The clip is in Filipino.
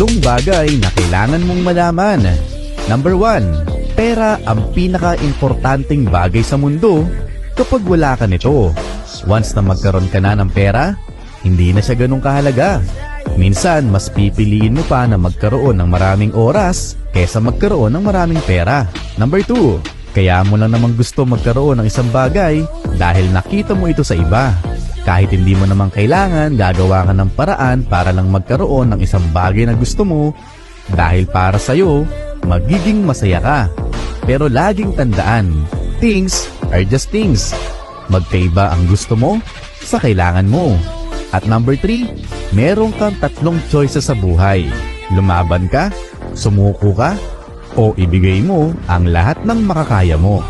Tatlong bagay na kailangan mong malaman. Number 1, pera ang pinaka-importanting bagay sa mundo kapag wala ka nito. Once na magkaroon ka na ng pera, hindi na siya ganun kahalaga. Minsan, mas pipiliin mo pa na magkaroon ng maraming oras kesa magkaroon ng maraming pera. Number 2, kaya mo lang naman gusto magkaroon ng isang bagay dahil nakita mo ito sa iba. Kahit hindi mo naman kailangan, gagawa ka ng paraan para lang magkaroon ng isang bagay na gusto mo dahil para sa'yo, magiging masaya ka. Pero laging tandaan, things are just things. Magkaiba ang gusto mo sa kailangan mo. At number 3, meron kang tatlong choices sa buhay. Lumaban ka, sumuko ka, o ibigay mo ang lahat ng makakaya mo.